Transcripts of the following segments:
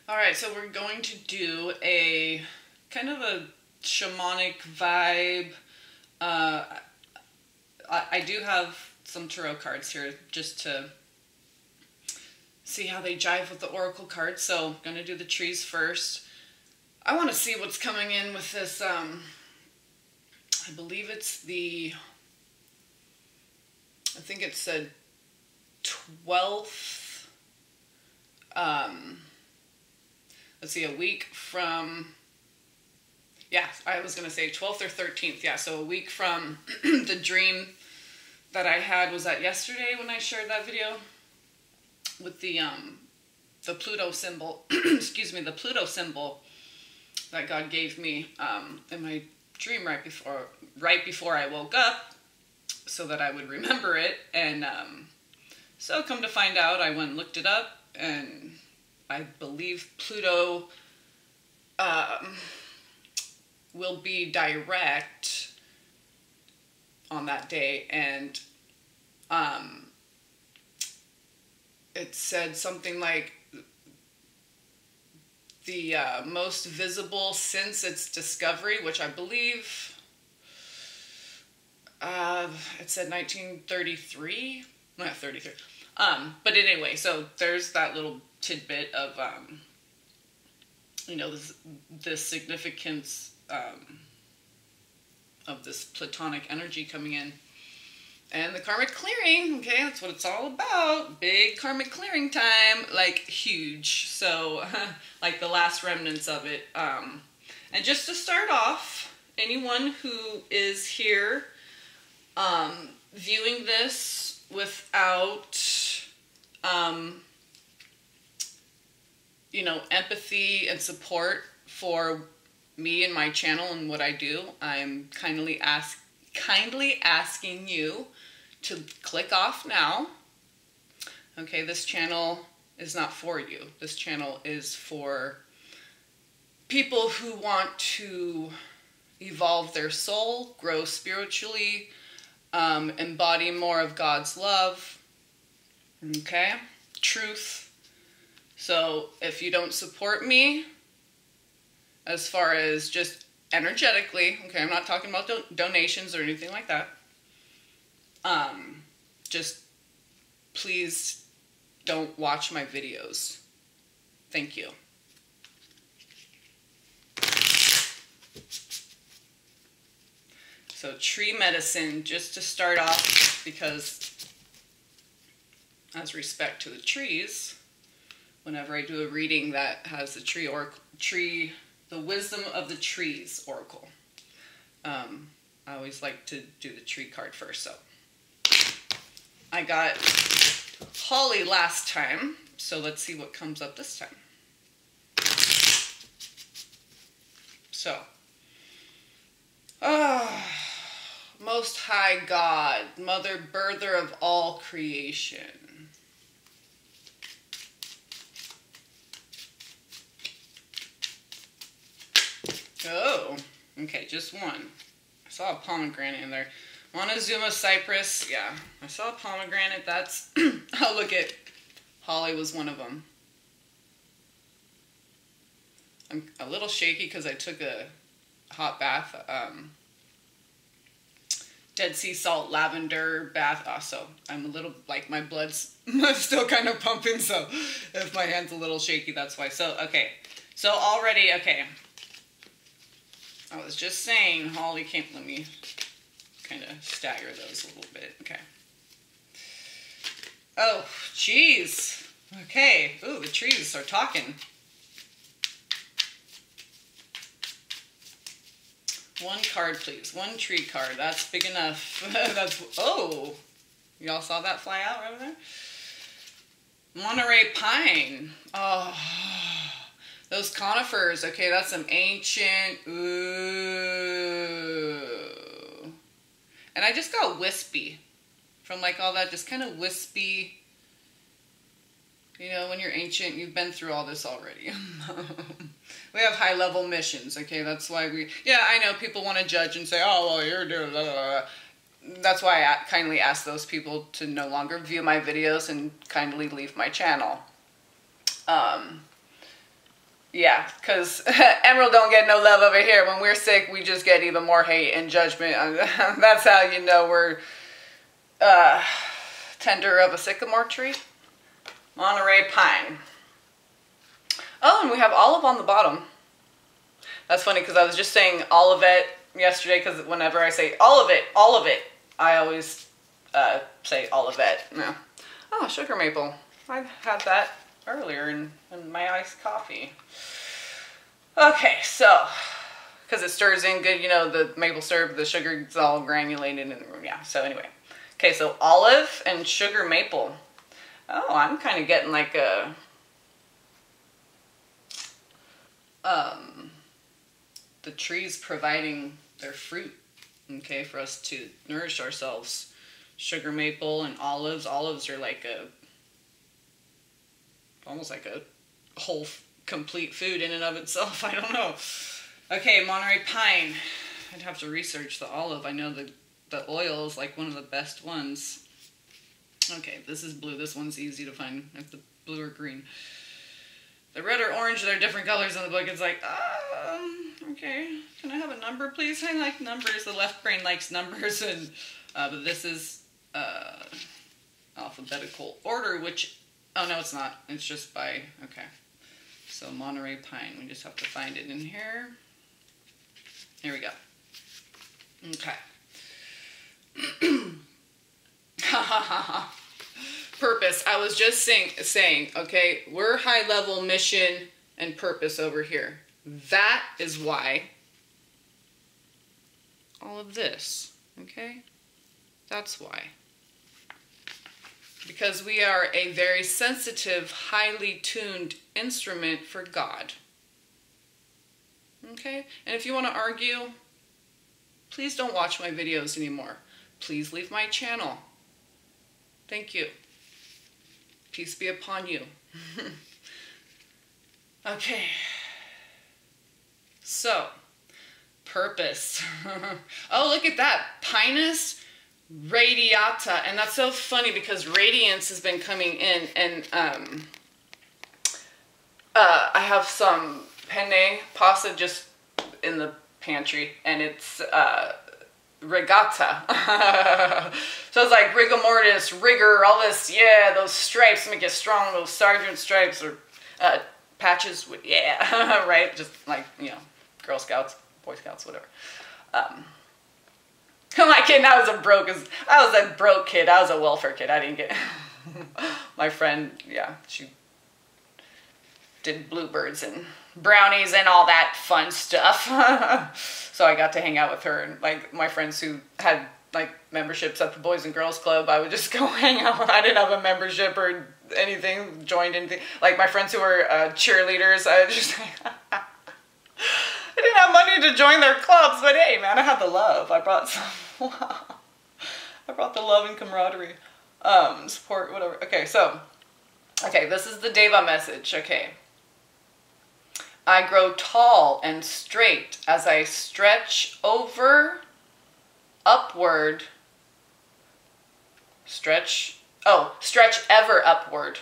Alright, so we're going to do a kind of a shamanic vibe. I do have some tarot cards here just to see how they jive with the oracle cards. So I'm going to do the trees first. I want to see what's coming in with this. I believe it's I think it's the 12th. Let's see, a week from, yeah, I was going to say 12th or 13th. Yeah, so a week from the dream that I had. Was that yesterday when I shared that video with the Pluto symbol, excuse me, the Pluto symbol that God gave me in my dream right before I woke up, so that I would remember it. And so come to find out, I went and looked it up, and I believe Pluto will be direct on that day, and it said something like the most visible since its discovery, which I believe it said 1933, not 33. But anyway, so there's that little tidbit of, you know, this significance of this platonic energy coming in. And the karmic clearing, okay, that's what it's all about. Big karmic clearing time, like huge. So, like the last remnants of it. And just to start off, anyone who is here viewing this without you know, empathy and support for me and my channel and what I do, I'm kindly asking you to click off now. Okay, this channel is not for you. This channel is for people who want to evolve their soul, grow spiritually, embody more of God's love, okay, truth. So if you don't support me as far as just energetically, okay, I'm not talking about donations or anything like that, just please don't watch my videos. Thank you. So tree medicine, just to start off, because as respect to the trees, whenever I do a reading that has the the wisdom of the trees oracle, I always like to do the tree card first. So I got holly last time, so let's see what comes up this time. So, Most High God, Mother Birther of all creation. Oh, okay, just one. I saw a pomegranate in there. Montezuma cypress, yeah. I saw a pomegranate, that's... oh, look at... holly was one of them. I'm a little shaky because I took a hot bath. Dead sea salt, lavender bath. So I'm a little, like, my blood's still kind of pumping, so if my hand's a little shaky, that's why. So, okay. So already, okay. I was just saying, holly came, let me kind of stagger those a little bit. Okay. Oh, jeez. Okay. Ooh, the trees are talking. One card, please. One tree card. That's big enough. That's, oh, y'all saw that fly out right over there? Monterey pine. Oh, those conifers. Okay, that's some ancient. Ooh. And I just got wispy from like all that, just kind of wispy. You know, when you're ancient, you've been through all this already. We have high-level missions, okay? That's why we... yeah, I know people want to judge and say, oh, well, you're doing... blah, blah, blah. That's why I kindly ask those people to no longer view my videos and kindly leave my channel. Yeah, because Emerald don't get no love over here. When we're sick, we just get even more hate and judgment. That's how you know we're tender of a sycamore tree. Monterey pine. Oh, and we have olive on the bottom. That's funny because I was just saying olivet yesterday because whenever I say olivet, I always say olivet. No. Oh, sugar maple. I had that earlier in my iced coffee. Okay, so, because it stirs in good, you know, the maple syrup, the sugar is all granulated, and yeah, so anyway. Okay, so olive and sugar maple. Oh, I'm kind of getting like a, the trees providing their fruit, okay, for us to nourish ourselves. Sugar maple and olives. Olives are like a, almost like a whole complete food in and of itself. I don't know. Okay, Monterey pine. I'd have to research the olive. I know the oil is like one of the best ones. Okay, this is blue. This one's easy to find. Like the blue or green. The red or orange, they're different colors in the book. It's like, okay. Can I have a number, please? I like numbers. The left brain likes numbers, and but this is alphabetical order, which, oh no, it's not. It's just by, okay. So Monterey pine, we just have to find it in here. Here we go. Okay. Purpose. I was just saying, okay, we're high level mission and purpose over here. That is why all of this, okay? That's why. Because we are a very sensitive, highly tuned instrument for God. Okay? And if you want to argue, please don't watch my videos anymore. Please leave my channel. Thank you. Peace be upon you. Okay. So, purpose. Oh, look at that. Pinus radiata. And that's so funny because radiance has been coming in, and I have some penne pasta just in the pantry, and it's regatta. So it's like rigor mortis, rigor, all this, yeah, those stripes make you strong, those sergeant stripes or patches, with, yeah, right? Just like, you know, Girl Scouts, Boy Scouts, whatever. My kid, I was a broke kid. I was a welfare kid. I didn't get my friend, yeah, she did bluebirds and brownies and all that fun stuff. So I got to hang out with her, and like my friends who had like memberships at the Boys and Girls Club, I would just go hang out with. I didn't have a membership or anything, joined anything. Like my friends who were cheerleaders, I just I didn't have money to join their clubs, but hey man, I had the love. I brought some I brought the love and camaraderie. Support, whatever. Okay, so this is the Deva message, okay. I grow tall and straight as I stretch upward, stretch ever upward,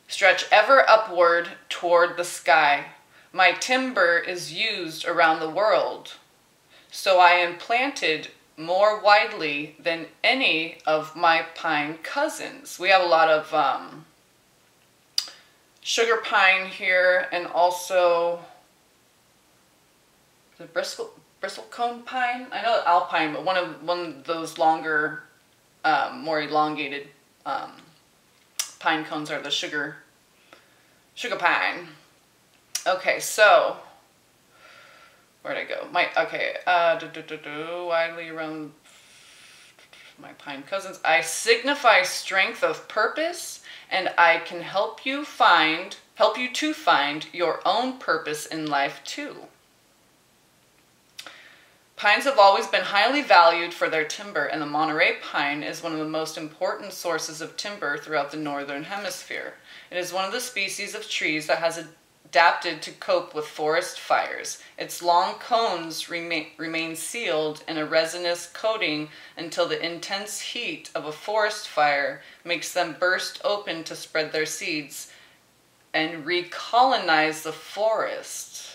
stretch ever upward toward the sky. My timber is used around the world, so I am planted more widely than any of my pine cousins. We have a lot of sugar pine here, and also the bristlecone pine. I know alpine, but one of those longer, more elongated pine cones are the sugar pine. Okay, so where'd I go? Widely around my pine cousins. I signify strength of purpose, and I can help you to find your own purpose in life too. Pines have always been highly valued for their timber, and the Monterey pine is one of the most important sources of timber throughout the northern hemisphere. It is one of the species of trees that has adapted to cope with forest fires. Its long cones remain sealed in a resinous coating until the intense heat of a forest fire makes them burst open to spread their seeds. and recolonize the forest.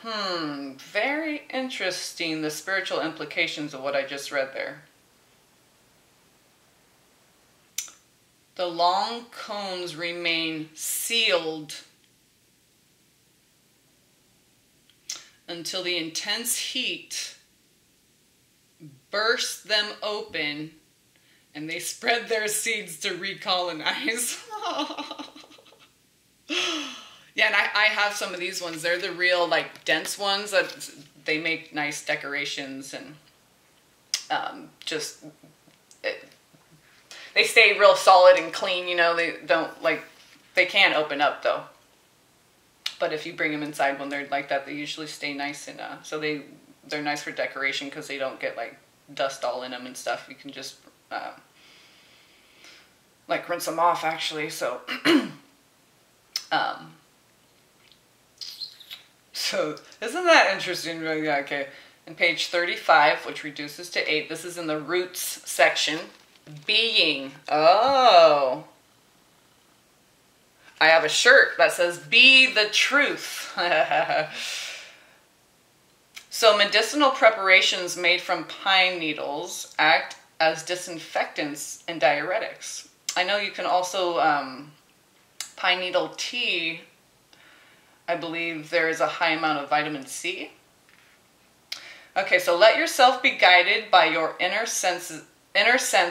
Very interesting, the spiritual implications of what I just read there. The long cones remain sealed until the intense heat bursts them open and they spread their seeds to recolonize. Yeah, and I have some of these ones. They're the real, like, dense ones that they make nice decorations and they stay real solid and clean, you know. They don't, like, they can open up, though. But if you bring them inside when they're like that, they usually stay nice and, so they're nice for decoration because they don't get, like, dust all in them and stuff. You can just, like, rinse them off, actually, so... So, isn't that interesting? Yeah, okay. In page 35, which reduces to 8, this is in the roots section. Being. Oh. I have a shirt that says, "Be the truth." So, medicinal preparations made from pine needles act as disinfectants and diuretics. I know you can also, pine needle tea, I believe there is a high amount of vitamin C. Okay, so let yourself be guided by your inner sense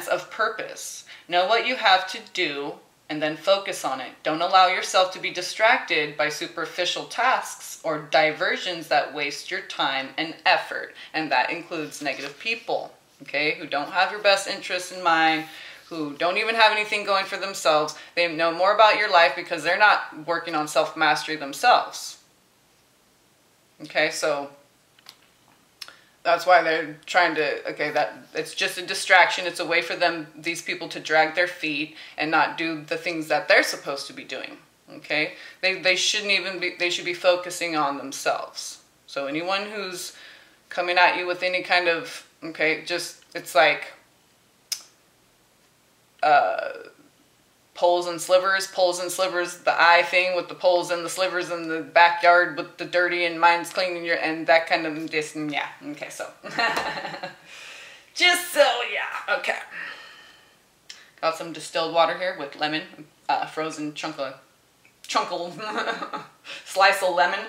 of purpose. Know what you have to do and then focus on it. Don't allow yourself to be distracted by superficial tasks or diversions that waste your time and effort. And that includes negative people, okay, who don't have your best interests in mind, who don't even have anything going for themselves. They know more about your life because they're not working on self-mastery themselves. Okay, so that's why they're trying to, okay, that it's just a distraction. It's a way for them, these people, to drag their feet and not do the things that they're supposed to be doing. Okay, they shouldn't even be, they should be focusing on themselves. So anyone who's coming at you with any kind of, okay, just, it's like, poles and slivers, the eye thing with the poles and the slivers in the backyard with the dirty and mine's clean and that kind of this, and yeah, okay, so. Just so, yeah, okay. Got some distilled water here with lemon, frozen chunkle, slice of lemon.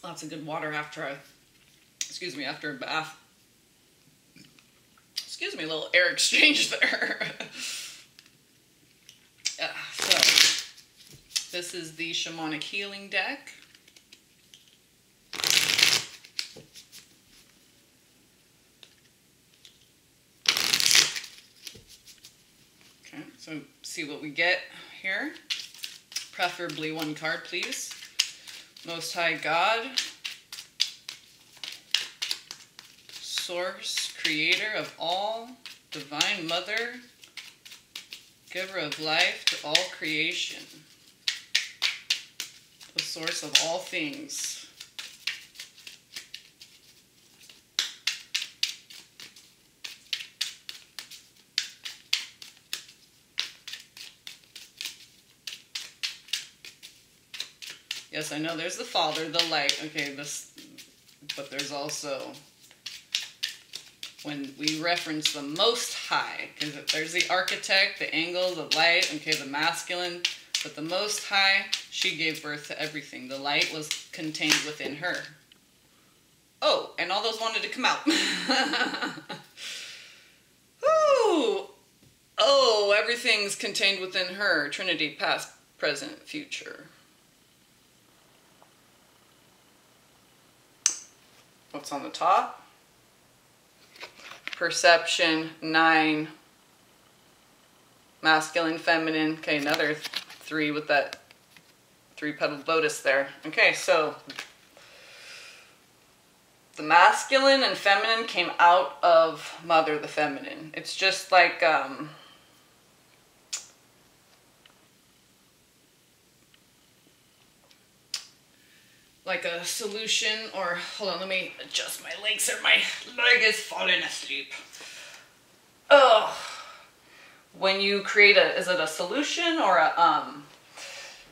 Lots of good water after after a bath. Excuse me, a little air exchange there. So, this is the Shamanic Healing deck. Okay, so see what we get here. Preferably one card, please. Most High God, Source, Creator of all, Divine Mother, Giver of life to all creation, the source of all things. Yes, I know there's the Father, the light, okay, but there's also, when we reference the Most High, because there's the architect, the angel, the light, okay, the masculine, but the Most High, she gave birth to everything. The light was contained within her. Oh, and all those wanted to come out. Ooh. Oh, everything's contained within her. Trinity, past, present, future. What's on the top? Perception, 9. Masculine, feminine. Okay, another 3 with that 3-petaled lotus there. Okay, so the masculine and feminine came out of Mother, the feminine. It's just like, like a solution, or hold on, let me adjust my legs or my leg is falling asleep. Oh, when you create is it a solution or a,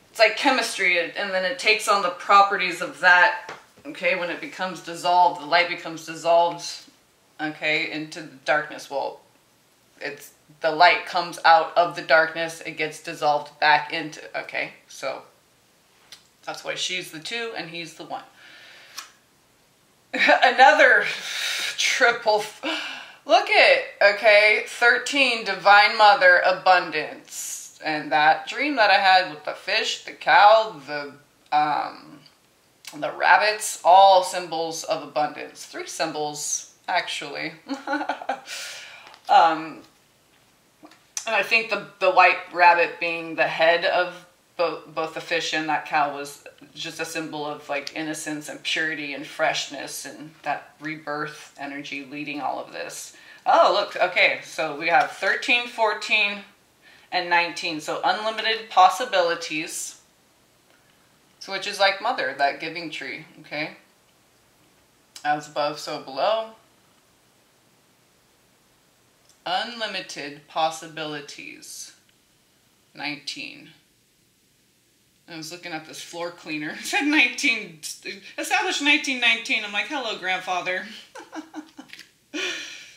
it's like chemistry, and then it takes on the properties of that, okay, when it becomes dissolved, the light becomes dissolved, okay, into the darkness. Well, it's, the light comes out of the darkness, it gets dissolved back into, okay, so that's why she's the 2 and he's the 1. Another triple, look at, okay, 13, Divine Mother, abundance. And that dream that I had with the fish, the cow, the rabbits, all symbols of abundance. 3 symbols, actually. And I think the white rabbit being the head of both the fish and that cow was just a symbol of like innocence and purity and freshness and that rebirth energy leading all of this. Oh, look, okay, so we have 13, 14, and 19. So unlimited possibilities. So which is like Mother, that giving tree, okay? As above, so below. Unlimited possibilities. 19. I was looking at this floor cleaner. It said 19, established 1919. I'm like, hello, grandfather.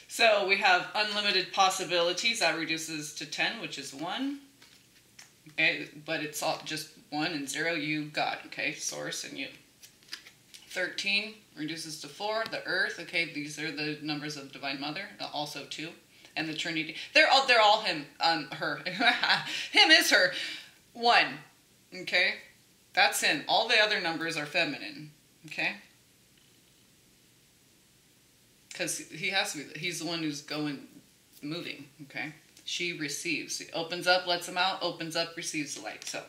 So we have unlimited possibilities. That reduces to 10, which is 1. Okay, but it's all just 1 and 0, you, God, okay, source and you. 13 reduces to 4, the earth, okay, these are the numbers of Divine Mother, also 2. And the Trinity, they're all him, her. Him is her. 1. Okay? That's him. All the other numbers are feminine. Okay? Because he has to be, he's the one who's moving. Okay? She receives. He opens up, lets him out, opens up, receives the light. So,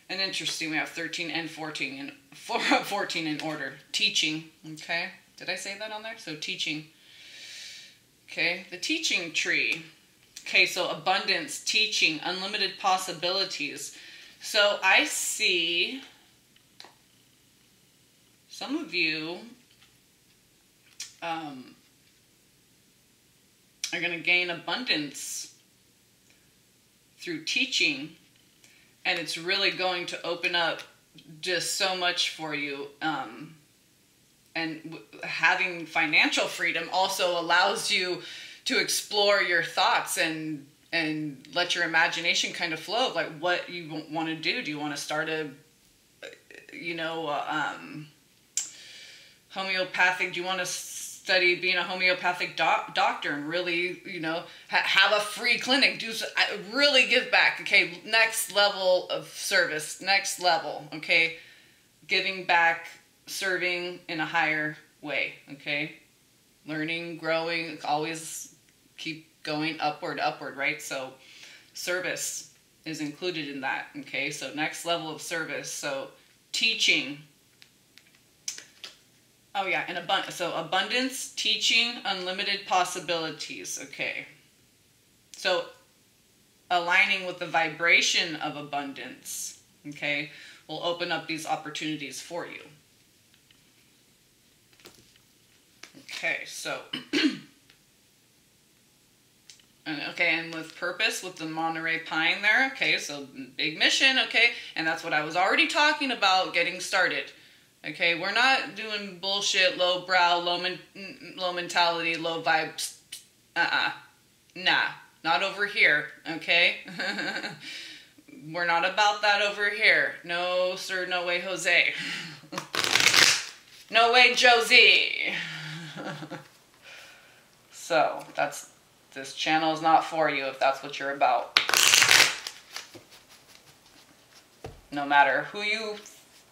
and interesting, we have 13 and 14, and 14 in order. Teaching. Okay? Did I say that on there? So teaching. Okay, the teaching tree. Okay, so abundance, teaching, unlimited possibilities. So I see some of you are going to gain abundance through teaching, and it's really going to open up just so much for you. And having financial freedom also allows you to explore your thoughts and let your imagination kind of flow of like what you want to do. Do you want to start a, homeopathic? Do you want to study being a homeopathic doctor and really, have a free clinic? Really give back. Okay, next level of service. Next level. Okay, giving back. Serving in a higher way, okay? Learning, growing, always keep going upward, right? So service is included in that, okay? So next level of service. So teaching. Oh yeah, and so abundance, teaching, unlimited possibilities, okay? So aligning with the vibration of abundance, okay, will open up these opportunities for you. Okay, so, and with purpose, with the Monterey Pine there, okay, so big mission, okay, and that's what I was already talking about, getting started, okay, we're not doing bullshit, low brow, low mentality, low vibes, nah, not over here, okay, we're not about that over here, no sir, no way Jose, no way Josie. So this channel is not for you if that's what you're about. No matter who you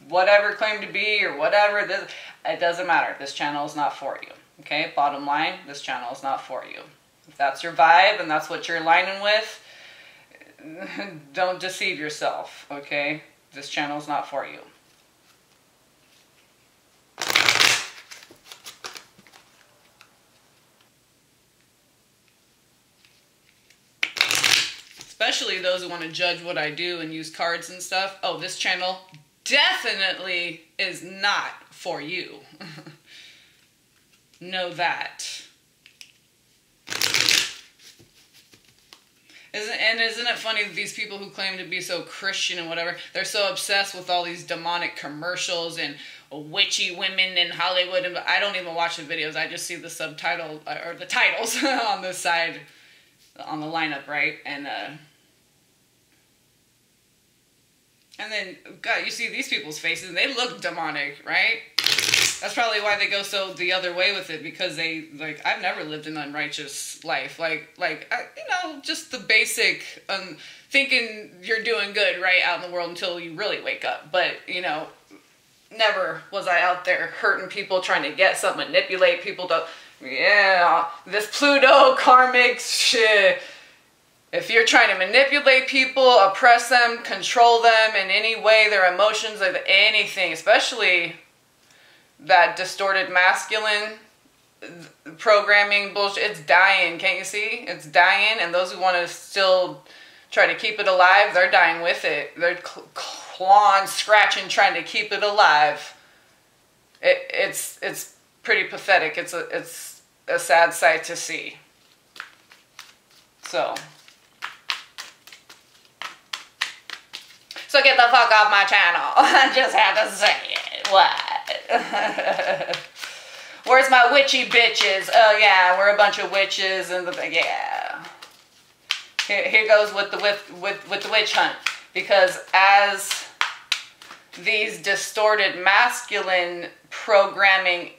whatever claim to be or whatever, it doesn't matter. This channel is not for you. Okay, bottom line, this channel is not for you. If that's your vibe and that's what you're aligning with, don't deceive yourself. Okay, this channel is not for you. Especially those who want to judge what I do and use cards and stuff. Oh, this channel definitely is not for you. Know that. Isn't it funny that these people who claim to be so Christian and whatever, they're so obsessed with all these demonic commercials and witchy women in Hollywood, and I don't even watch the videos. I just see the subtitle or the titles on the side on the lineup, right? And then God, you see these people's faces and they look demonic, right? That's probably why they go so the other way with it, because they, like, I've never lived an unrighteous life. Like you know, just the basic, thinking you're doing good, right, out in the world until you really wake up. But, you know, never was I out there hurting people, trying to get something, manipulate people to, yeah, this Pluto, karmics, shit. If you're trying to manipulate people, oppress them, control them in any way, their emotions, like anything, especially that distorted masculine programming bullshit, it's dying, can't you see? It's dying, and those who want to still try to keep it alive, they're dying with it. They're clawing, scratching, trying to keep it alive. It's pretty pathetic. It's a sad sight to see. So get the fuck off my channel. I just had to say it. What? Where's my witchy bitches? Oh yeah, we're a bunch of witches, and yeah. Here goes with the witch hunt, because as these distorted masculine programming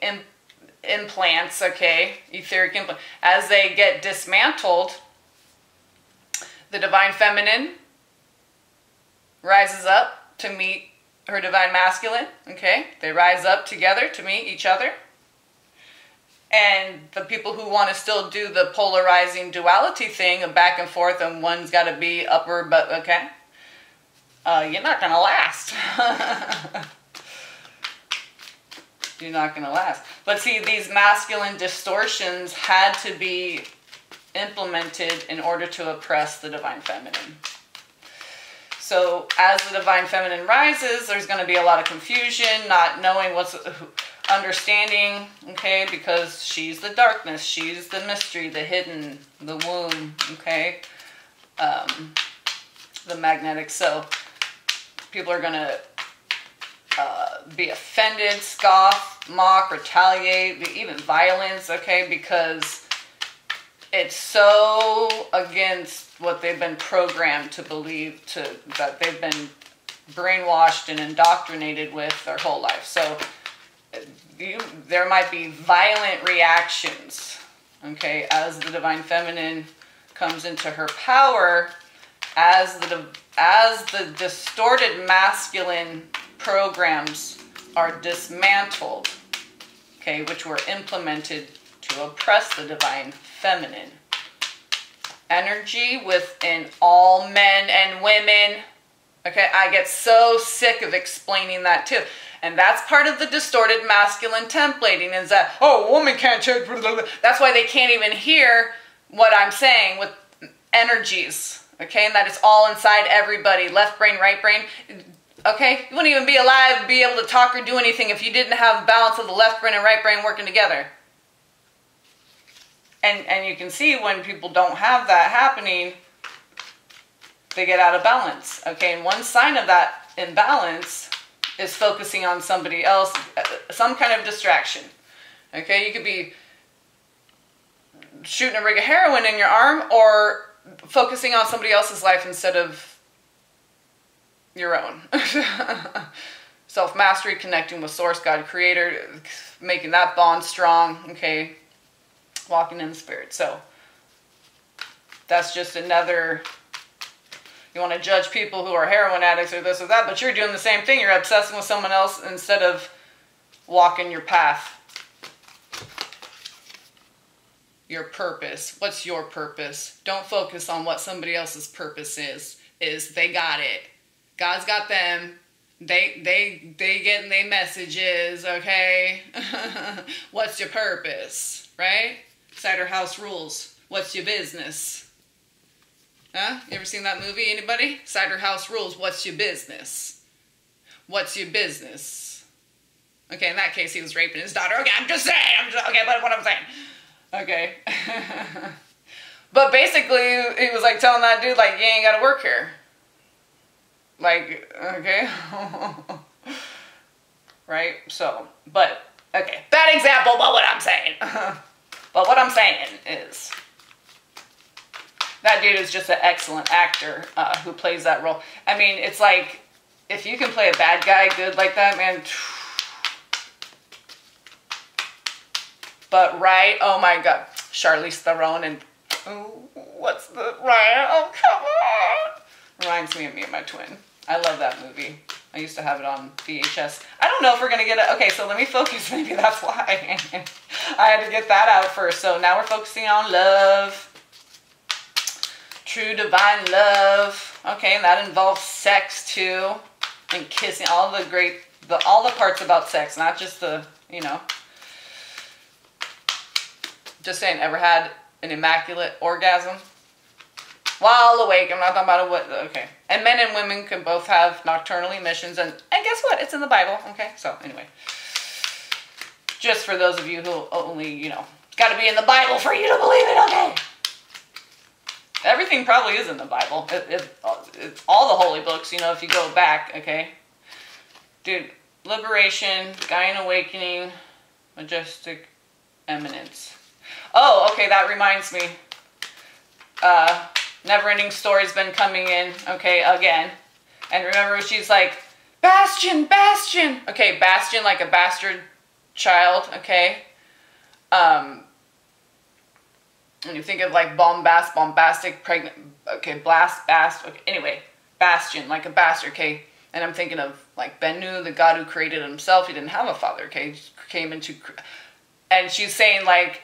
implants, okay, etheric implants, as they get dismantled, the divine feminine rises up to meet her divine masculine, okay? They rise up together to meet each other. And the people who want to still do the polarizing duality thing of back and forth, and one's got to be upper, but okay, you're not going to last. You're not going to last. But see, these masculine distortions had to be implemented in order to oppress the divine feminine. So as the divine feminine rises, there's going to be a lot of confusion, not knowing what's understanding, okay, because she's the darkness, she's the mystery, the hidden, the womb, okay, the magnetic. So people are going to be offended, scoff, mock, retaliate, even violence, okay, because it's so against what they've been programmed to believe, that they've been brainwashed and indoctrinated with their whole life. So there might be violent reactions, okay, as the divine feminine comes into her power, as the distorted masculine programs are dismantled, okay, which were implemented to oppress the divine feminine. Energy within all men and women. Okay, I get so sick of explaining that too. And that's part of the distorted masculine templating, is that, oh, a woman can't change. That's why they can't even hear what I'm saying with energies. Okay, and that it's all inside everybody. Left brain, right brain. Okay, you wouldn't even be alive, be able to talk or do anything if you didn't have balance of the left brain and right brain working together. And you can see when people don't have that happening, they get out of balance. Okay, and one sign of that imbalance is focusing on somebody else, some kind of distraction. Okay, you could be shooting a rig of heroin in your arm, or focusing on somebody else's life instead of your own. Self-mastery, connecting with Source, God, Creator, making that bond strong, okay, walking in the Spirit. So that's just another, you want to judge people who are heroin addicts or this or that, but you're doing the same thing. You're obsessing with someone else instead of walking your path. Your purpose. What's your purpose? Don't focus on what somebody else's purpose is. They got it. God's got them. They getting their messages, okay? What's your purpose, right? Cider House Rules. What's your business? Huh? You ever seen that movie, anybody? Cider House Rules. What's your business? What's your business? Okay, in that case, he was raping his daughter. Okay, I'm just saying. Okay, but what I'm saying. Okay. But basically, he was like telling that dude, like, you ain't gotta work here. Like, okay. Right? So, but, okay. Bad example, but what I'm saying. But what I'm saying is, that dude is just an excellent actor who plays that role. I mean, it's like, if you can play a bad guy good like that, man. But, right? Oh my God. Charlize Theron and, oh, what's the, Ryan? Oh, come on. Reminds me of me and my twin. I love that movie. I used to have it on VHS. I don't know if we're going to get it. Okay, so let me focus. Maybe that's why. I had to get that out first. So now we're focusing on love. True divine love. Okay, and that involves sex too. And kissing. All the parts about sex. Not just the, you know. Just saying, ever had an immaculate orgasm? While awake, I'm not talking about what, okay. And men and women can both have nocturnal emissions, and guess what? It's in the Bible, okay? So, anyway. Just for those of you who only, you know, it's got to be in the Bible for you to believe it, okay? Everything probably is in the Bible. It's all the holy books, you know, if you go back, okay? Dude, liberation, Gaian awakening, majestic eminence. Oh, okay, that reminds me. Never-ending Story's been coming in, okay, again. And remember, she's like, Bastion, Bastion! Okay, Bastion, like a bastard child, okay? And you think of like bombastic, pregnant, okay, okay, anyway, Bastion, like a bastard, okay? And I'm thinking of like Bennu, the god who created himself. He didn't have a father, okay? He came into, and she's saying like,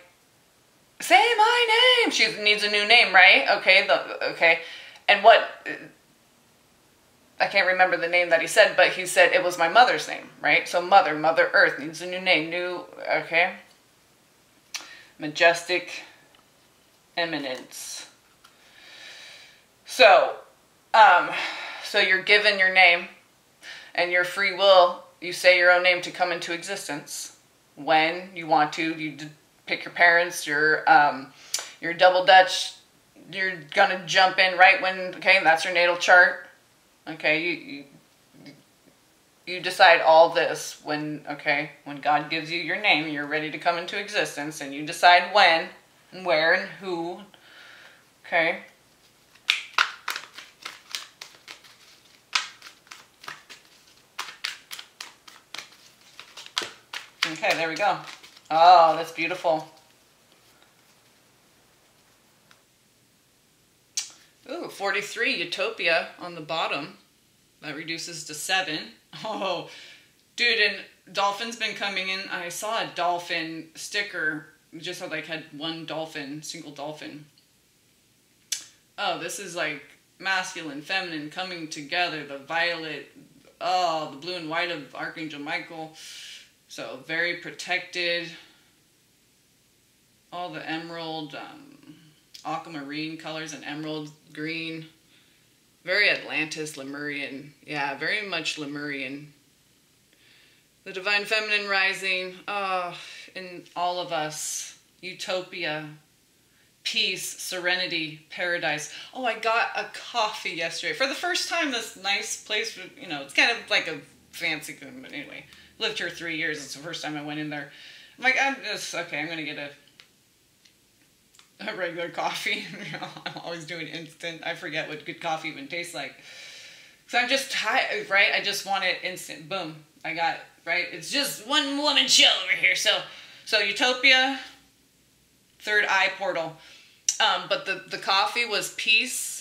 say my name. She needs a new name, right? Okay, okay. And what, I can't remember the name that he said, but he said it was my mother's name, right? So Mother Earth needs a new name, okay. Majestic eminence. So, so you're given your name and your free will, you say your own name to come into existence when you want to. You pick your parents, you're double Dutch, you're gonna jump in right when, okay, that's your natal chart. Okay, you decide all this when, okay, when God gives you your name, you're ready to come into existence, and you decide when and where and who, okay. Okay, there we go. Oh, that's beautiful. Ooh, 43, Utopia on the bottom. That reduces to 7. Oh, dude, and dolphin's been coming in. I saw a dolphin sticker. Just had one dolphin, single dolphin. Oh, this is like masculine, feminine coming together. The violet, oh, the blue and white of Archangel Michael. So very protected. All the emerald, aquamarine colors and emerald green. Very Atlantis, Lemurian. Yeah, very much Lemurian. The divine feminine rising. Oh, in all of us. Utopia. Peace, serenity, paradise. Oh, I got a coffee yesterday. For the first time, this nice place, you know, it's kind of like a fancy, but anyway. Lived here 3 years. It's the first time I went in there. I'm like, I'm going to get a regular coffee. You know, I'm always doing instant. I forget what good coffee even tastes like. So I'm just tired, right? I just want it instant. Boom. I got, right? It's just one woman show over here. So Utopia, third eye portal. But the coffee was peace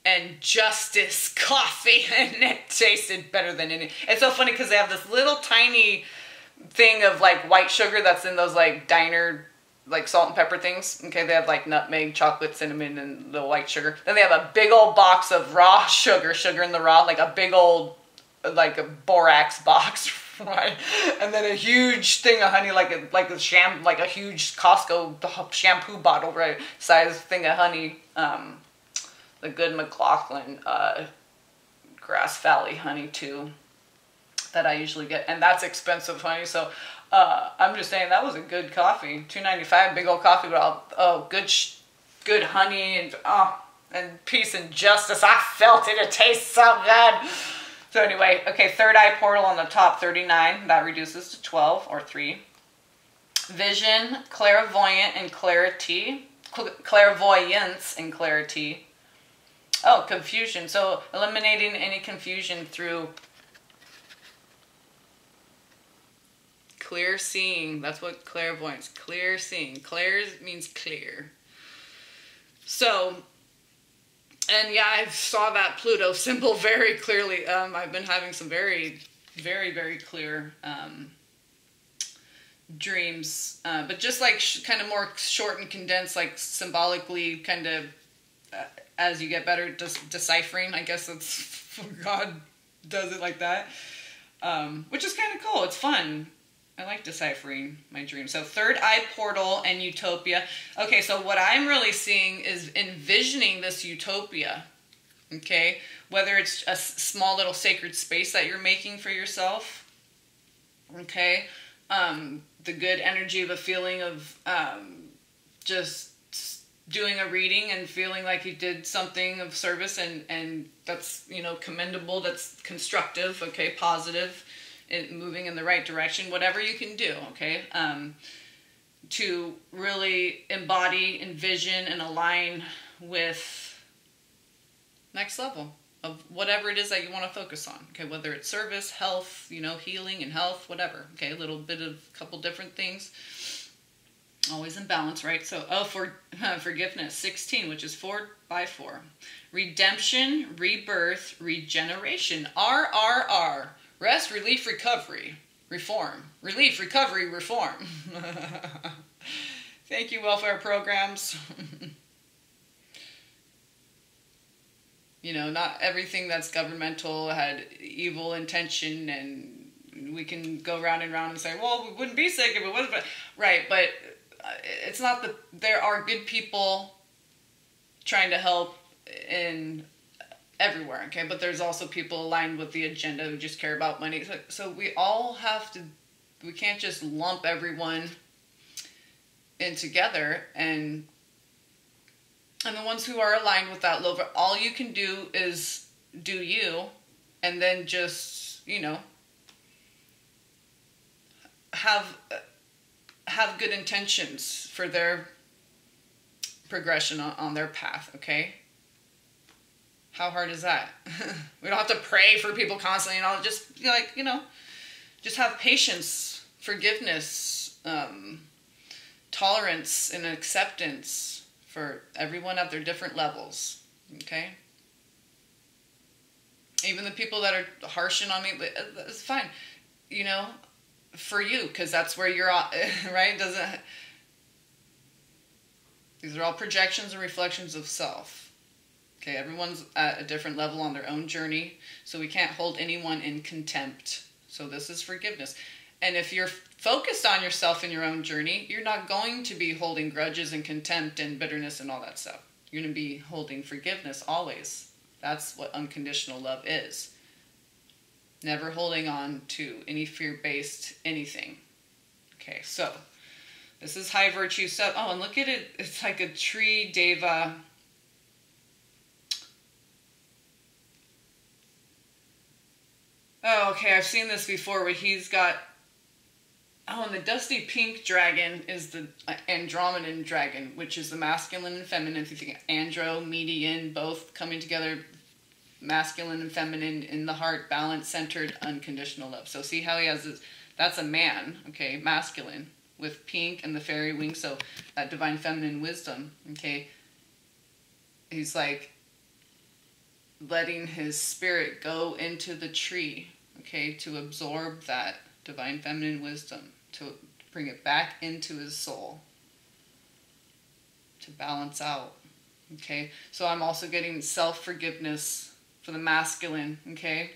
and justice coffee, and it tasted better than any. It's so funny because they have this little tiny thing of like white sugar that's in those like diner like salt and pepper things. Okay, they have like nutmeg, chocolate, cinnamon, and the white sugar. Then they have a big old box of raw sugar in the raw, like a big old like a borax box, right? And then a huge thing of honey, like a huge Costco shampoo bottle, right? Size thing of honey. The good McLaughlin Grass Valley honey too. that I usually get, and that's expensive, honey. So I'm just saying that was a good coffee, $2.95, big old coffee, but good honey and peace and justice. I felt it. It tastes so good. So anyway, okay, third eye portal on the top, 39. That reduces to 12 or 3. Vision, clairvoyant, and clarity. Clairvoyance and clarity. Oh, confusion. So eliminating any confusion through clear seeing. That's what clairvoyance, clear seeing. Clear means clear. So, and yeah, I saw that Pluto symbol very clearly. I've been having some very, very, very clear dreams, but just like kind of more short and condensed, like symbolically kind of as you get better deciphering. I guess that's God does it like that, which is kind of cool. It's fun. I like deciphering my dreams. So third eye portal and utopia. Okay, so what I'm really seeing is envisioning this utopia. Okay, whether it's a small little sacred space that you're making for yourself. Okay, the good energy of a feeling of just doing a reading and feeling like you did something of service, and that's, you know, commendable, that's constructive, okay, positive, moving in the right direction, whatever you can do, okay, to really embody, envision, and align with next level of whatever it is that you want to focus on, okay, whether it's service, health, you know, healing and health, whatever, okay, a little bit of a couple different things, always in balance, right? So, forgiveness, 16, which is 4 by 4, redemption, rebirth, regeneration, RRR, rest, relief, recovery, reform, relief, recovery, reform. Thank you, welfare programs. You know, not everything that's governmental had evil intention, and we can go round and round and say, well, we wouldn't be sick if it wasn't, right, but it's not that there are good people trying to help in everywhere, okay, but there's also people aligned with the agenda who just care about money. So we all have to, we can't just lump everyone in together, and the ones who are aligned with that love, all you can do is do you, and then just, you know, have good intentions for their progression on their path, okay? How hard is that? We don't have to pray for people constantly and all, just, you know, just have patience, forgiveness, tolerance, and acceptance for everyone at their different levels, okay? Even the people that are harshing on me, it's fine, you know, for you, because that's where you're at, right? These are all projections and reflections of self, okay? Everyone's at a different level on their own journey, so we can't hold anyone in contempt. So this is forgiveness. And if you're focused on yourself in your own journey, you're not going to be holding grudges and contempt and bitterness and all that stuff. You're going to be holding forgiveness always. That's what unconditional love is. Never holding on to any fear-based anything. Okay, so this is high virtue stuff. Oh, and look at it. It's like a tree deva. Oh, okay, I've seen this before where he's got... Oh, and the dusty pink dragon is the Andromedan dragon, which is the masculine and feminine. If you think andro, median, both coming together, masculine and feminine in the heart, balance, centered, unconditional love. So see how he has this, that's a man, okay, masculine, with pink and the fairy wings, so that divine feminine wisdom, okay. He's like letting his spirit go into the tree, okay, to absorb that divine feminine wisdom, to bring it back into his soul, to balance out, okay? So I'm also getting self-forgiveness for the masculine, okay?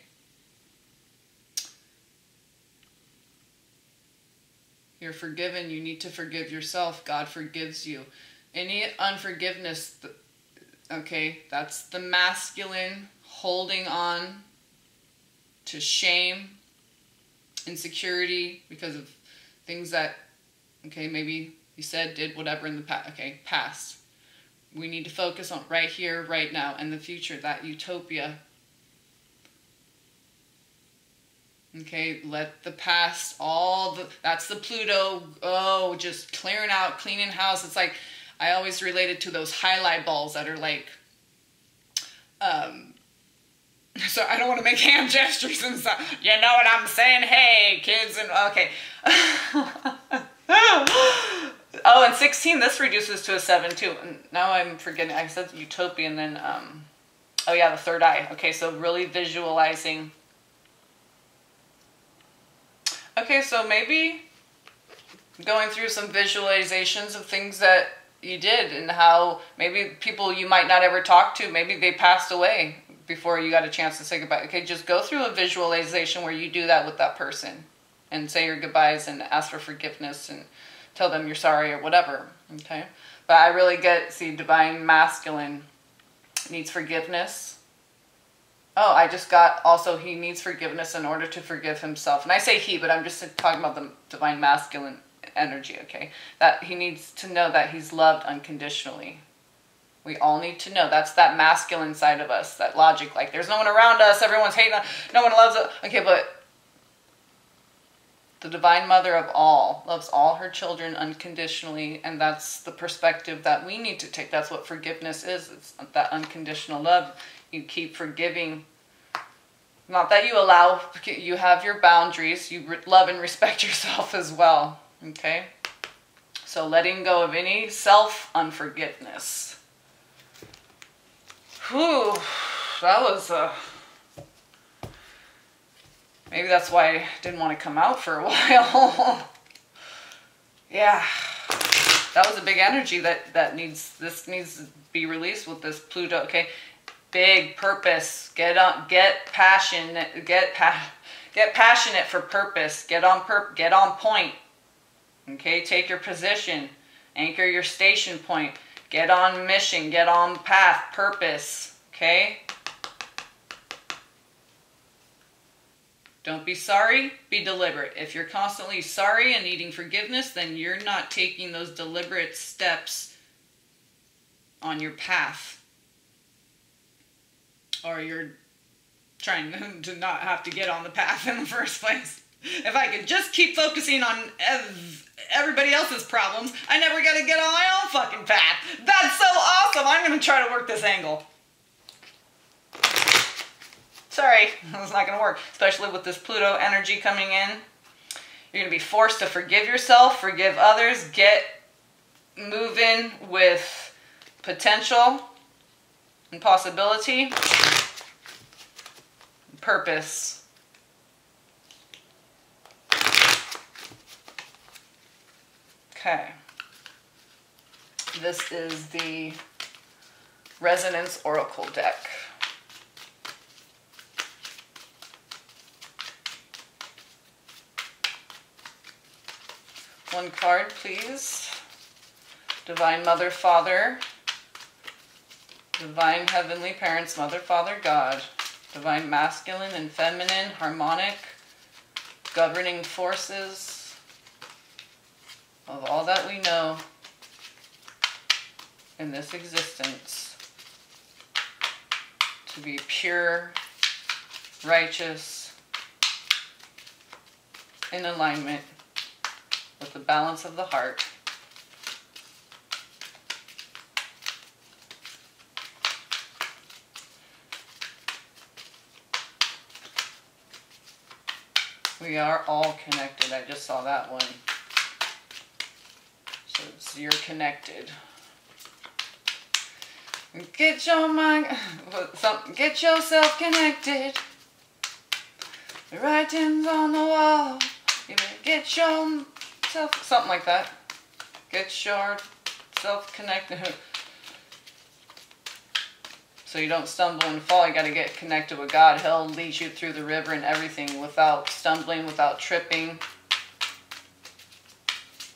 You're forgiven. You need to forgive yourself. God forgives you. Any unforgiveness, okay, that's the masculine holding on to shame, insecurity because of things that, okay, maybe you said, did, whatever in the past. Okay, past. We need to focus on right here, right now, and the future, that utopia. Okay, let the past, that's the Pluto, oh, just clearing out, cleaning house. It's like, I always relate it to those highlight balls that are like, so I don't want to make hand gestures and stuff. You know what I'm saying? Hey, kids, and okay. Oh, and 16, this reduces to a 7 too. And now I'm forgetting, I said utopia and then, oh yeah, the third eye. Okay, so really visualizing. Okay, so maybe going through some visualizations of things that you did and how maybe people you might not ever talk to, maybe they passed away before you got a chance to say goodbye. Okay, just go through a visualization where you do that with that person and say your goodbyes and ask for forgiveness and tell them you're sorry or whatever, okay? But I really see divine masculine needs forgiveness. Oh, I just got also he needs forgiveness in order to forgive himself. And I say he, but I'm just talking about the divine masculine energy, okay? That he needs to know that he's loved unconditionally. We all need to know. That's that masculine side of us, that logic, like there's no one around us, everyone's hating us, no one loves us. Okay, but the divine mother of all loves all her children unconditionally, and that's the perspective that we need to take. That's what forgiveness is. It's that unconditional love. You keep forgiving. Not that you allow, you have your boundaries. You love and respect yourself as well. Okay? So letting go of any self-unforgiveness. Whew. That was maybe that's why I didn't want to come out for a while. Yeah. That was a big energy that needs to be released with this Pluto, okay? Big purpose. Get passionate. Get passionate for purpose. Get on point. Okay, take your position. Anchor your station point. Get on mission. Get on path. Purpose. Okay? Don't be sorry, be deliberate. If you're constantly sorry and needing forgiveness, then you're not taking those deliberate steps on your path. Or you're trying to not have to get on the path in the first place. If I could just keep focusing on everybody else's problems, I never got to get on my own fucking path. That's so awesome. I'm going to try to work this angle. Sorry, it's not going to work, especially with this Pluto energy coming in. You're going to be forced to forgive yourself, forgive others, get moving with potential and possibility, purpose. Okay. This is the Resonance Oracle deck. One card, please. Divine Mother, Father. Divine Heavenly Parents, Mother, Father, God. Divine Masculine and Feminine, Harmonic, Governing Forces of all that we know in this existence. To be pure, righteous, in alignment with the balance of the heart. We are all connected. I just saw that one. So you're connected. Get your mind, get yourself connected. The writing's on the wall. You better get yourself, something like that. Get yourself connected. So you don't stumble and fall. You got to get connected with God. He'll lead you through the river and everything without stumbling, without tripping.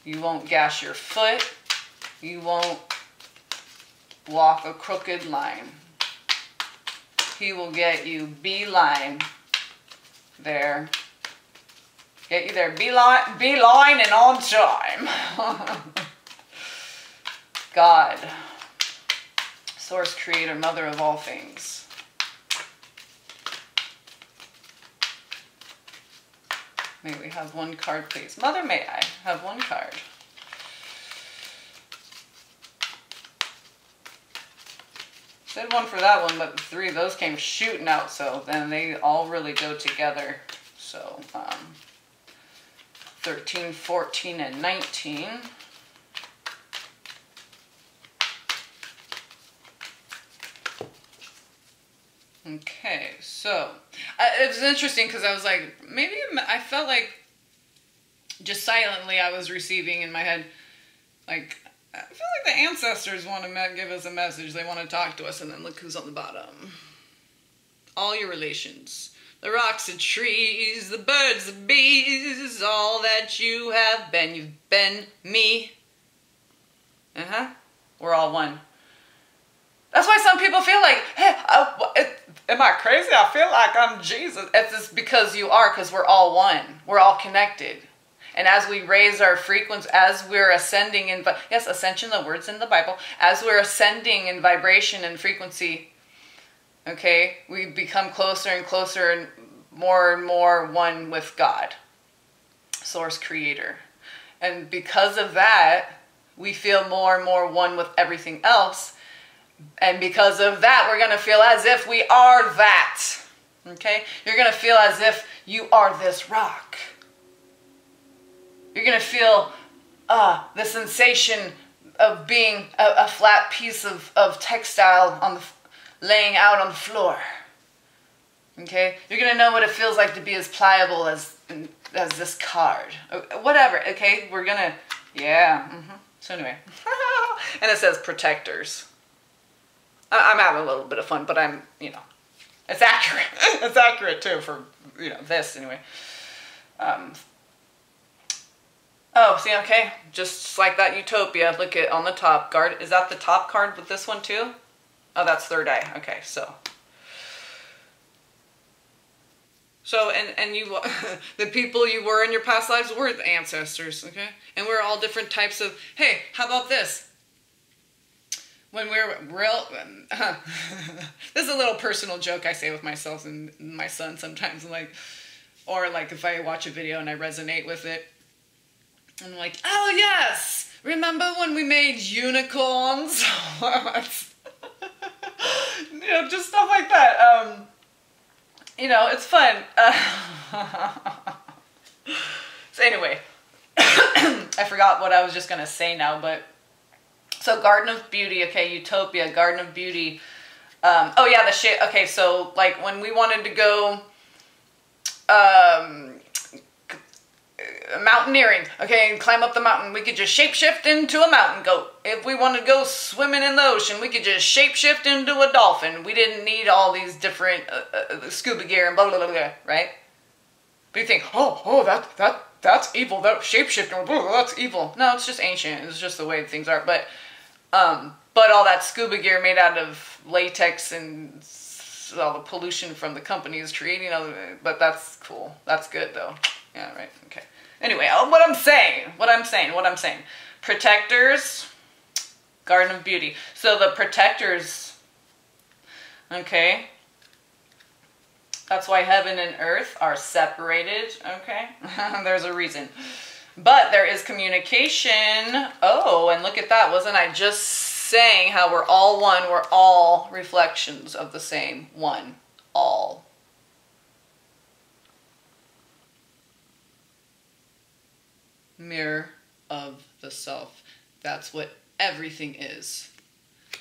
You won't gash your foot. You won't walk a crooked line. He will get you beeline there. Get you there. Beeline and on time. God. Source, creator, mother of all things. May we have one card, please? Mother, may I have one card? Did one for that one, but 3 of those came shooting out, so then they all really go together. So, 13, 14, and 19. Okay, so it was interesting because I was like, maybe I felt like just silently I was receiving in my head, like, I feel like the ancestors want to give us a message. They want to talk to us, and then look who's on the bottom. All your relations. The rocks and trees, the birds, the bees, all that you have been. You've been me. We're all one. That's why some people feel like, hey, am I crazy? I feel like I'm Jesus. It's just because you are, because we're all one. We're all connected. And as we raise our frequency, as we're ascending in, yes, ascension, the word's in the Bible, as we're ascending in vibration and frequency, okay, we become closer and closer and more one with God, source, creator. And because of that, we feel more and more one with everything else. And because of that, we're going to feel as if we are that. Okay? You're going to feel as if you are this rock. You're going to feel the sensation of being a flat piece of textile laying out on the floor. Okay? You're going to know what it feels like to be as pliable as this card. Whatever, okay? We're going to, yeah. So anyway. And it says protectors. I'm having a little bit of fun, but I'm, it's accurate. It's accurate too for, this anyway. Oh, see, okay, just like that utopia, look at on the top guard. Is that the top card with this one too? Oh, that's third eye. Okay, so and you, the people you were in your past lives were the ancestors, okay? And we're all different types of, hey, how about this? When we're real, this is a little personal joke I say with myself and my son sometimes, or if I watch a video and I resonate with it, I'm like, oh yes, remember when we made unicorns? Just stuff like that. It's fun. So anyway, I forgot what I was just gonna say now, but so Garden of Beauty, okay, Utopia, Garden of Beauty. Oh yeah, the shit. Okay, so when we wanted to go mountaineering, okay, and climb up the mountain, we could just shapeshift into a mountain goat. If we wanted to go swimming in the ocean, we could just shapeshift into a dolphin. We didn't need all these different scuba gear and blah, blah, blah, blah, right? But you think, that's evil, that shapeshifting, that's evil. No, it's just ancient. It's just the way things are. But all that scuba gear made out of latex and all the pollution from the companies creating, but that's cool. That's good though. Yeah, right, okay. Anyway, what I'm saying. Protectors, Garden of Beauty. So the protectors, okay, that's why heaven and earth are separated, okay? There's a reason. But there is communication. Oh, and look at that. Wasn't I just saying how we're all one? We're all reflections of the same one. All. Mirror of the self. That's what everything is.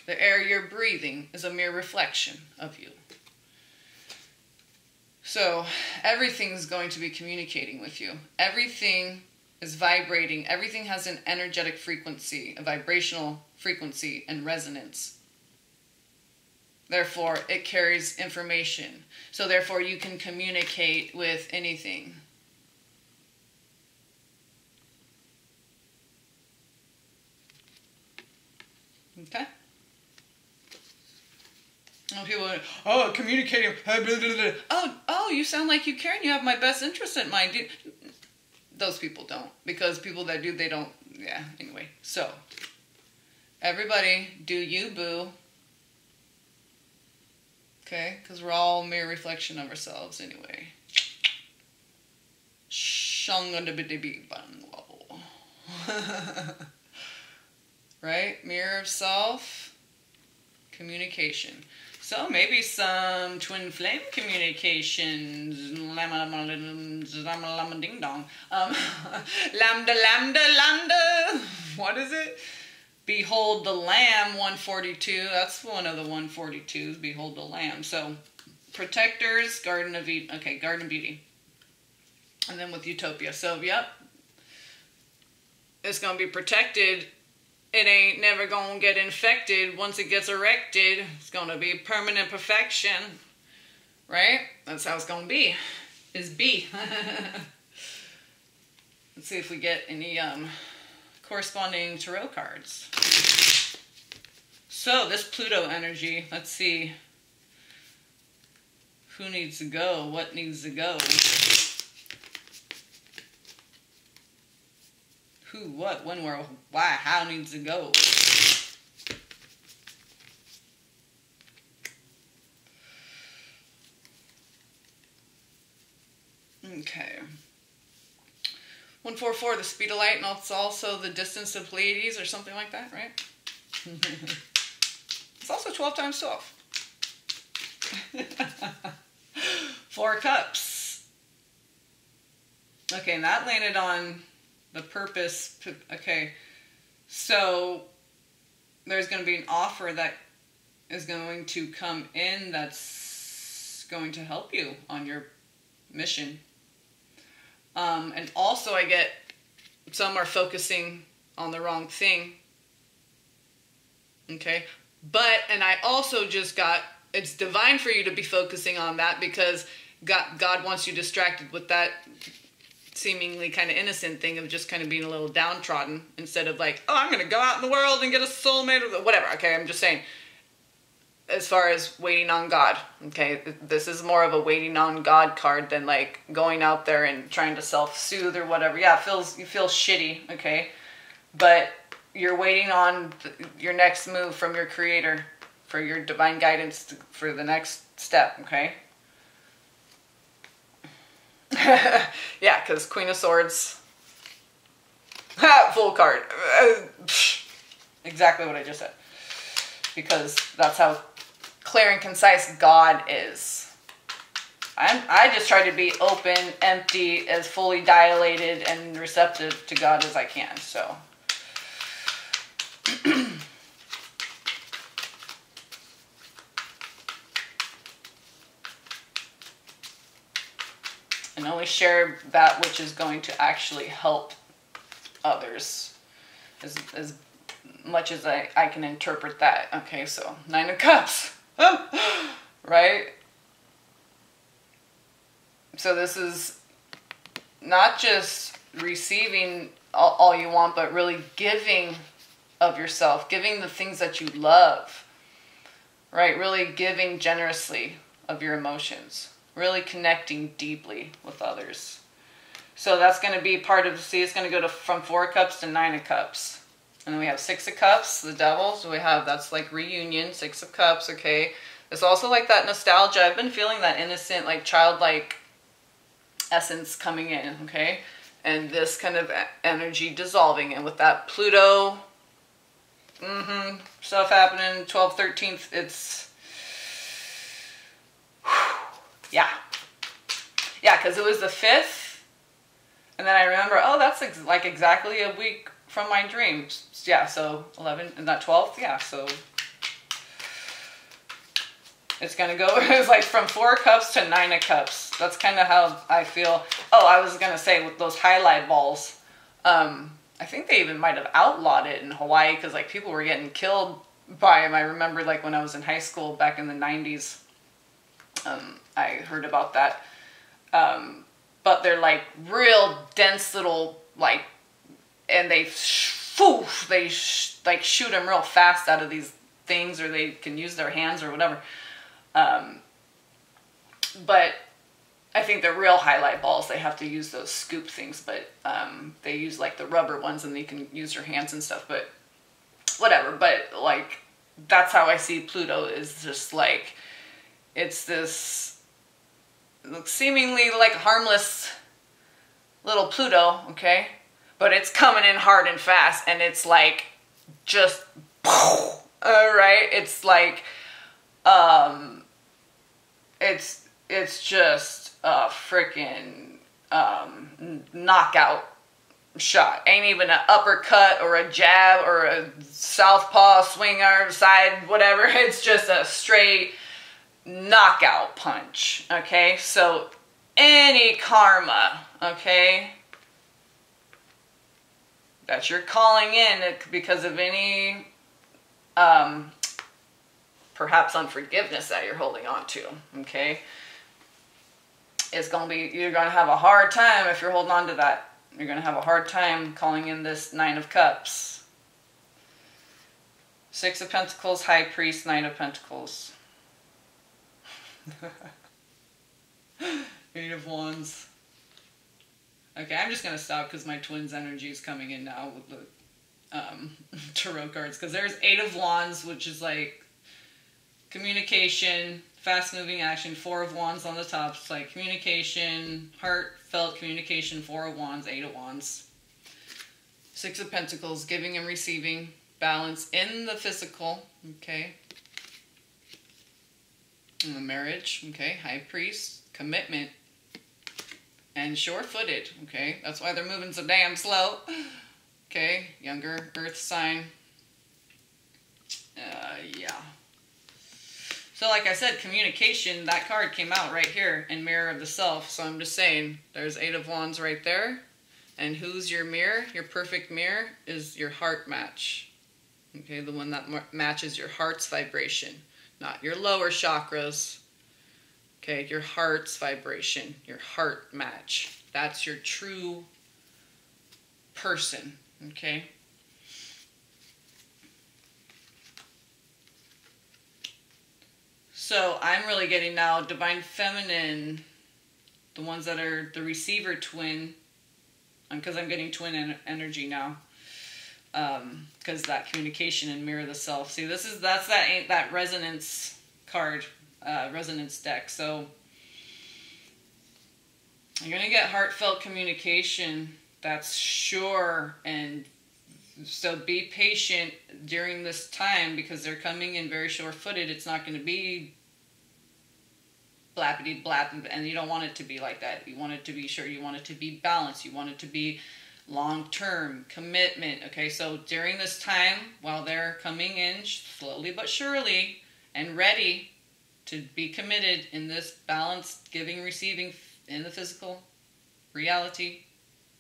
The air you're breathing is a mere reflection of you. So everything's going to be communicating with you. Everything is vibrating. Everything has an energetic frequency, a vibrational frequency and resonance. Therefore, it carries information. So therefore, you can communicate with anything. Okay? And people are, oh, communicating. Oh, you sound like you care and you have my best interest in mind. those people don't. Because people that do, they don't, yeah, anyway. So, everybody, do you, boo. Okay? Because we're all a mere reflection of ourselves anyway. Right? Mirror of self. Communication. So maybe some twin flame communications. Lama ding dong. Lambda lambda lambda. What is it? Behold the Lamb 142. That's one of the 142s. Behold the Lamb. So protectors, Garden of Eden. Okay, Garden of Beauty. And then with Utopia. So yep. It's gonna be protected. It ain't never gonna get infected. Once it gets erected, it's gonna be permanent perfection. Right? That's how it's gonna be. Is B. Let's see if we get any corresponding tarot cards. So this Pluto energy, let's see. Who needs to go? What needs to go? Who, what, when, where, why, how needs to go. Okay. 144, the speed of light, and it's also the distance of Pleiades or something like that, right? It's also 12 times 12. 4 cups. Okay, and that landed on the purpose. Okay, so there's going to be an offer that is going to come in that's going to help you on your mission. And also I get some are focusing on the wrong thing. Okay, and I also just got, it's divine for you to be focusing on that because God wants you distracted with that seemingly kind of innocent thing of just kind of being a little downtrodden instead of like, oh, I'm going to go out in the world and get a soulmate or whatever. Okay, I'm just saying, as far as waiting on God, okay, this is more of a waiting on God card than like going out there and trying to self-soothe or whatever. Yeah, you feel shitty, okay, but you're waiting on your next move from your creator for your divine guidance for the next step, okay? Yeah, because Queen of Swords, full card. Exactly what I just said. Because that's how clear and concise God is. I just try to be open, empty, as fully dilated and receptive to God as I can, so. And only share that which is going to actually help others as much as I can interpret that. Okay, so 9 of Cups. Right? So this is not just receiving all you want, but really giving of yourself, giving the things that you love. Right? Really giving generously of your emotions. Really connecting deeply with others. So that's going to be part of, see, it's going to go from 4 of Cups to 9 of Cups. And then we have 6 of Cups, the Devil. So we have, that's like reunion, 6 of Cups, okay. It's also like that nostalgia. I've been feeling that innocent, like childlike essence coming in, okay. And this kind of energy dissolving. And with that Pluto, stuff happening, 12th, 13th, it's... Yeah. Yeah, because it was the 5th. And then I remember, oh, that's like exactly a week from my dream. Yeah, so 11, and that 12th, yeah, so. It's going to go, it's like from 4 Cups to 9 of Cups. That's kind of how I feel. Oh, I was going to say with those highlight balls. I think they even might have outlawed it in Hawaii because like people were getting killed by them. I remember like when I was in high school back in the 90s. I heard about that, but they're like real dense little like, and they like shoot them real fast out of these things, or they can use their hands or whatever. But I think the real highlight balls, they have to use those scoop things, but they use like the rubber ones and you can use your hands and stuff, but whatever. But like, that's how I see Pluto, is just like, it's this seemingly like harmless little Pluto, okay? But it's coming in hard and fast, and it's like, just, all right? It's like, it's just a freaking knockout shot. Ain't even an uppercut or a jab or a southpaw swing arm side, whatever. It's just a straight knockout punch, okay? So any karma, okay, that you're calling in because of any perhaps unforgiveness that you're holding on to, okay, it's going to be, you're going to have a hard time if you're holding on to that. You're going to have a hard time calling in this Nine of Cups. Six of Pentacles, High Priest, Knight of Pentacles. Eight of Wands. Okay, I'm just going to stop because my twins' energy is coming in now with the tarot cards. Because there's Eight of Wands, which is like communication, fast-moving action. Four of Wands on the top. It's like communication, heartfelt communication. Four of Wands, Eight of Wands. Six of Pentacles, giving and receiving. Balance in the physical. Okay. And the marriage. Okay. High Priest. Commitment. And sure-footed. Okay. That's why they're moving so damn slow. Okay. Younger earth sign. Yeah. So like I said, communication, that card came out right here in Mirror of the Self. So I'm just saying, there's Eight of Wands right there. And who's your mirror? Your perfect mirror is your heart match. Okay, the one that matches your heart's vibration. Not your lower chakras. Okay, your heart's vibration. Your heart match. That's your true person. Okay. So I'm really getting now Divine Feminine, the ones that are the receiver twin, because I'm getting twin energy now, because that communication and Mirror the Self. See, that's that resonance card, resonance deck. So you're gonna get heartfelt communication that's sure, and so be patient during this time because they're coming in very sure-footed. It's not going to be blappity blap, and you don't want it to be like that. You want it to be sure. You want it to be balanced. You want it to be long-term commitment. Okay, so during this time, while they're coming in slowly but surely and ready to be committed in this balanced giving, receiving in the physical reality,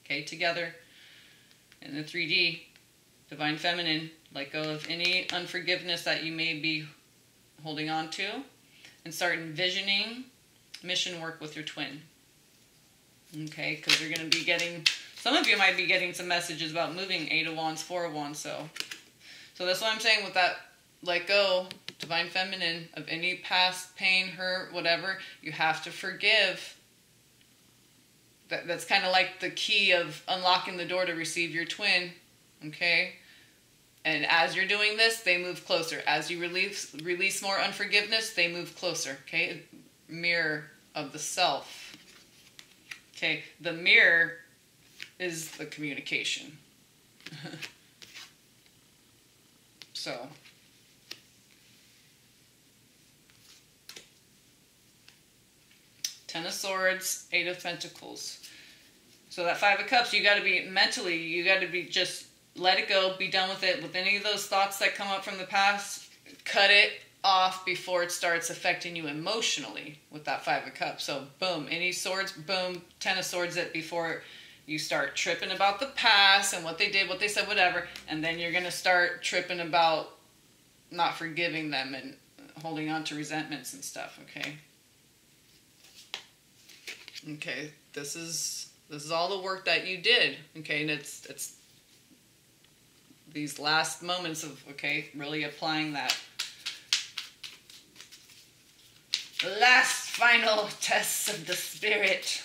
okay, together in the 3D, Divine Feminine, let go of any unforgiveness that you may be holding on to and start envisioning mission work with your twin. Okay, because you're going to be getting, some of you might be getting some messages about moving Eight of Wands, Four of Wands. So that's what I'm saying with that, let go, Divine Feminine, of any past pain, hurt, whatever. You have to forgive. That's kind of like the key of unlocking the door to receive your twin. Okay? And as you're doing this, they move closer. As you release more unforgiveness, they move closer. Okay? Mirror of the Self. Okay? The mirror is the communication. So. Ten of Swords, Eight of Pentacles. So that Five of Cups, you got to be mentally, you got to be just let it go, be done with it. With any of those thoughts that come up from the past, cut it off before it starts affecting you emotionally with that Five of Cups. So boom, any swords, boom, Ten of Swords it before you start tripping about the past and what they did, what they said, whatever. And then you're going to start tripping about not forgiving them and holding on to resentments and stuff, okay? Okay, this is all the work that you did, okay, and it's these last moments of, okay, really applying that. Last final tests of the spirit.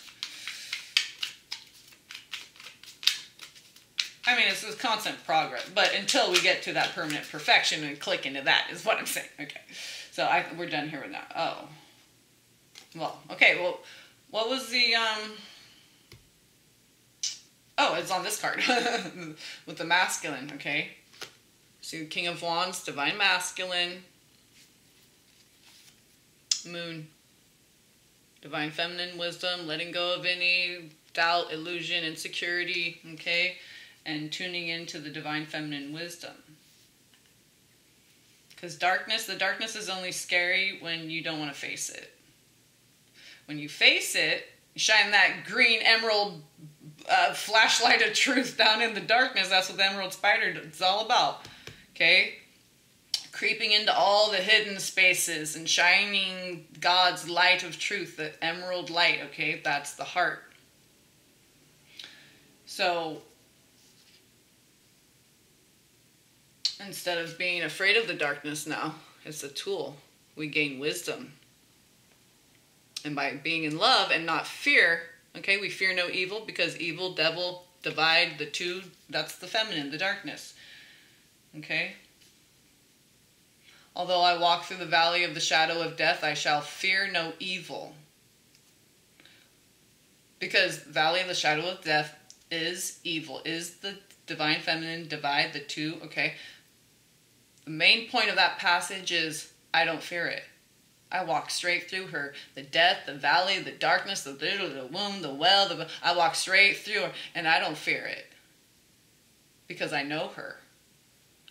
I mean, it's a constant progress, but until we get to that permanent perfection and click into that is what I'm saying. Okay, so we're done here with that. Oh, well, okay, well, what was the, oh, it's on this card with the masculine, okay? So King of Wands, Divine Masculine, Moon, Divine Feminine Wisdom, letting go of any doubt, illusion, insecurity, okay? And tuning into the Divine Feminine Wisdom. Because the darkness is only scary when you don't want to face it. When you face it, shine that green emerald flashlight of truth down in the darkness. That's what the emerald spider is all about. Okay? Creeping into all the hidden spaces and shining God's light of truth, the emerald light, okay? That's the heart. So, instead of being afraid of the darkness now, it's a tool. We gain wisdom. And by being in love and not fear, okay, we fear no evil, because evil, devil, divide, the two, that's the feminine, the darkness. Okay? Although I walk through the valley of the shadow of death, I shall fear no evil. Because valley of the shadow of death is evil, is the divine feminine, divide, the two, okay? The main point of that passage is, I don't fear it. I walk straight through her. The death, the valley, the darkness, the womb, the well, I walk straight through her, and I don't fear it. Because I know her.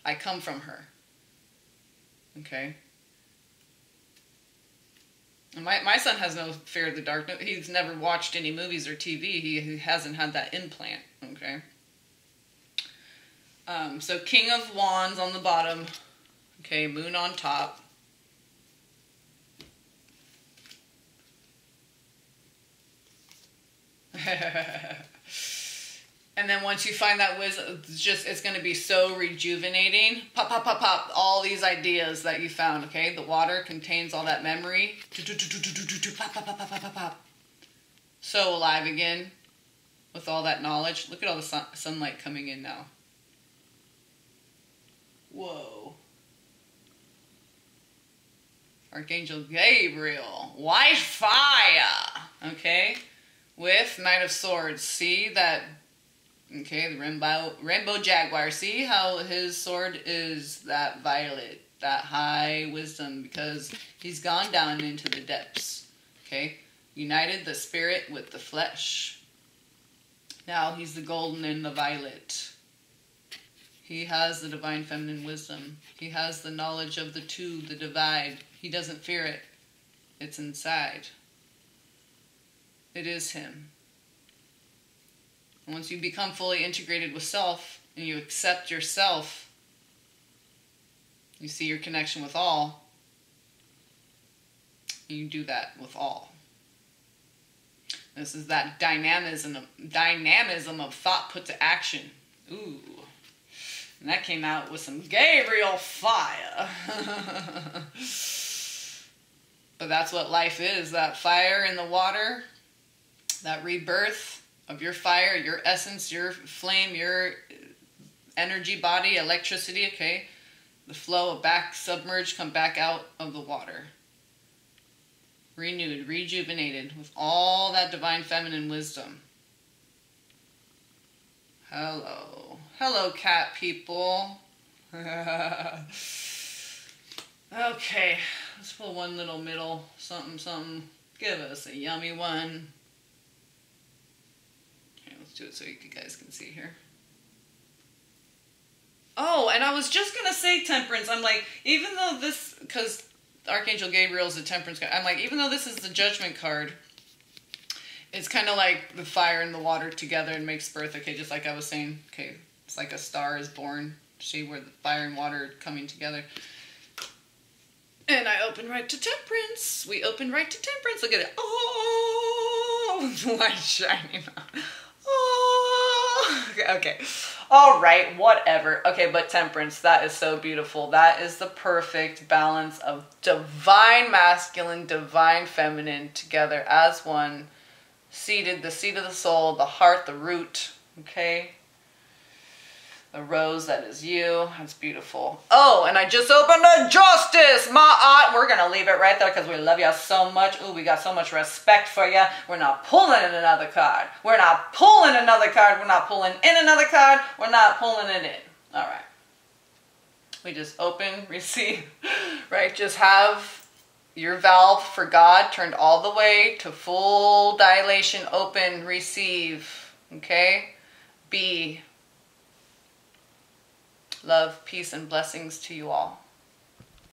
I come from her. Okay? And my son has no fear of the dark. He's never watched any movies or TV. He hasn't had that implant. Okay? So King of Wands on the bottom. Okay, Moon on top. And then once you find that wisdom, it's going to be so rejuvenating. Pop, pop, pop, pop. All these ideas that you found, okay? The water contains all that memory. Pop, pop, pop, pop, pop, pop. So alive again with all that knowledge. Look at all the sunlight coming in now. Whoa. Archangel Gabriel. White fire. Okay? With Knight of Swords. See that... Okay, the rainbow jaguar. See how his sword is that violet, that high wisdom, because he's gone down into the depths. Okay, united the spirit with the flesh. Now he's the golden and the violet. He has the divine feminine wisdom. He has the knowledge of the two, the divide. He doesn't fear it. It's inside. It is him. Once you become fully integrated with self and you accept yourself, you see your connection with all, and you do that with all. This is that dynamism of thought put to action. Ooh. And that came out with some Gabriel fire. But that's what life is, that fire in the water, that rebirth of your fire, your essence, your flame, your energy body, electricity, okay? The flow of back, submerged, come back out of the water. Renewed, rejuvenated with all that divine feminine wisdom. Hello. Hello, cat people. Okay, let's pull one little middle, something, something. Give us a yummy one. Do it so you guys can see here. Oh, and I was just going to say temperance. I'm like, even though this, because Archangel Gabriel is a temperance card, I'm like, even though this is the judgment card, it's kind of like the fire and the water together and makes birth. Okay, just like I was saying. Okay, it's like a star is born. See where the fire and water are coming together. And I open right to temperance. We open right to temperance. Look at it. Oh, the light shining on. Oh, Okay. All right, whatever. Okay, but temperance, that is so beautiful. That is the perfect balance of divine masculine, divine feminine together as one. Seated, the seat of the soul, the heart, the root. Okay. The rose, that is you. That's beautiful. Oh, and I just opened a justice. We're going to leave it right there because we love you so much. Ooh, we got so much respect for you. We're not pulling in another card. We're not pulling another card. We're not pulling in another card. We're not pulling it in. All right. We just open, receive, right? Just have your valve for God turned all the way to full dilation, open, receive. Okay? Be. Love, peace, and blessings to you all.